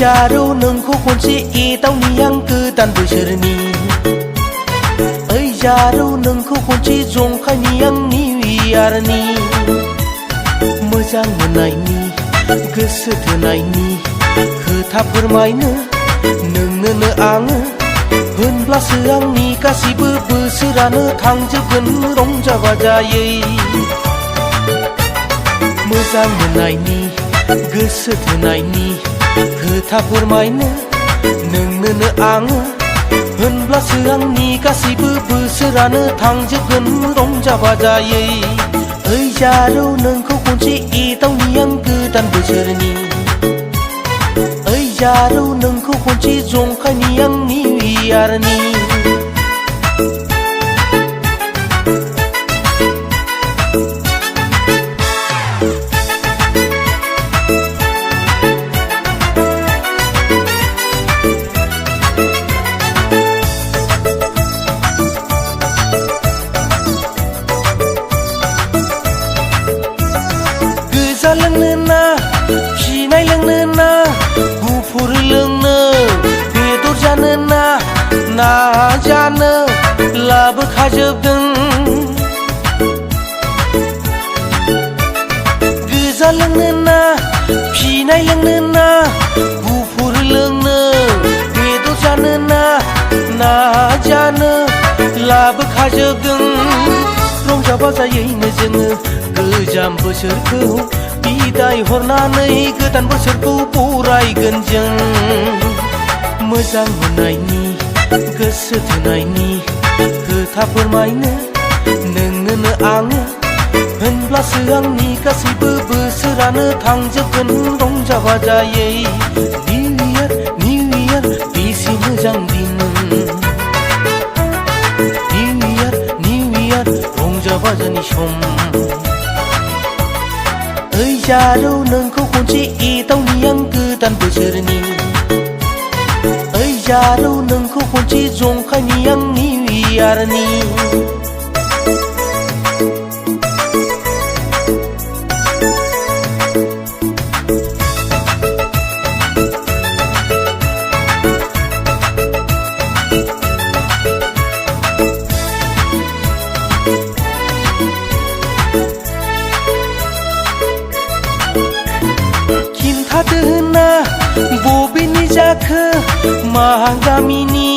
Jaro nengko kunci itau niang kedan besarni Jaro nengko kunci jongkai niang niwiarni Moजां मोननायनि गोसो थोनायनि खोथा फोरमायनो नोंनोनो आङो होनब्लासो आंनि गासिबो बोसोरानो थांजोबगोन रंजा बाजायै मोजां मोननायनि गोसो थोनायनि खोथा फोरमायनो नोंनोनो आङो होनब्लासो आंनि गासिबो बोसोरानो थांजोबगोन रंजा बाजायै जारौ नोंखौ खनसे एदावनि आं गोदान बोसोरनि जारौ नोंखौ खनसे जंखायनि आं निउ इयारनि लोंनो ना फिनाय लोंनो ना गुफुर लोंनो बेदर जानो ना ना जानो लाबोखाजोबदों गोजा लोंनो ना फिनाय लोंनो ना गुफुर लोंनो बेदर जानो ना ना जानो लाबोखाजोबदों रंजा बाजायैनो जोङो गोजाम बोसोरखौ बिदाय हरनानै गोदान बोसोरखौ बरायगोन जों मोजां मोननायनि गोसो थोनायनि खोथा फोरमायनो नोंनोनो आङो होनब्लासो आंनि गासैबो बोसोरानो थांजोबगोन रंजा बाजायै निउ इयार बेसे मोजां दिन निउ इयार रंजा बाजानि सम जारौ नोंखौ खनसे एदावनि आं गोदान बोसोरनि जारौ नोंखौ खनसे जंखायनि आं निउ इयारनि खिन्थादोना बबेनि जाखो मा गामिनि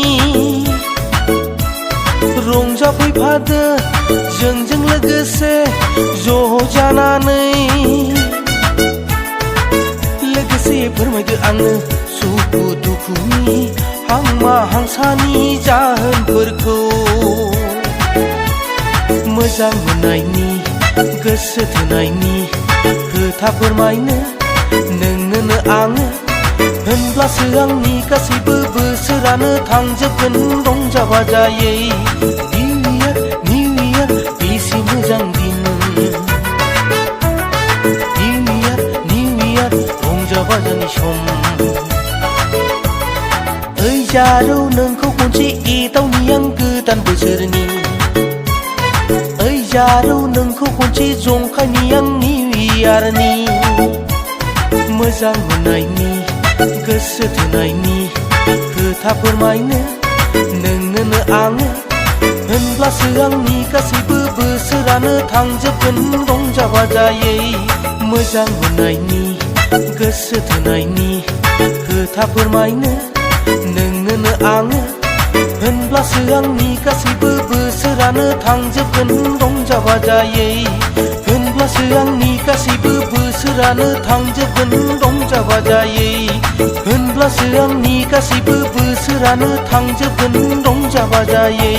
रंजाफैफादो जोंजों लोगोसे ज' जानानै लोगोसे फोरमायदो आंनो सुखु दुखुनि हांमा हांसानि जाहोनफोरखौ मोजां मोननायनि गोसो थोनायनि खोथा फोरमायनो नोंनोनो आङो होनब्लासो आंनि गासैबो बोसोरानो थांजोबगोन रंजा बाजायै निउ इयार बेसे मोजां दिन निउ इयार रंजा बाजानि सम जारौ नोंखौ खनसे एदावनि आं गोदान बोसोरनि जारौ नोंखौ खनसे जंखायनि आं निउ इयारनि मोजां मोननायनि गोसो थोनायनि खोथा फोरमायनो नोंनोनो आङो होनब्लासो आंनि गासैबो बोसोरानो थांजोबगोन रंजा बाजायै मोजां मोननायनि गोसो थोनायनि खोथा फोरमायनो नोंनोनो आङो होनब्लासो आंनि गासैबो बोसोरानो थांजोबगोन रंजा बाजायै होनब्लासो आंनि गासैबो बोसोरानो थांजोबगोन रंजा बाजायै होनब्लासो आंनि गासैबो बोसोरानो थांजोबगोन रंजा बाजायै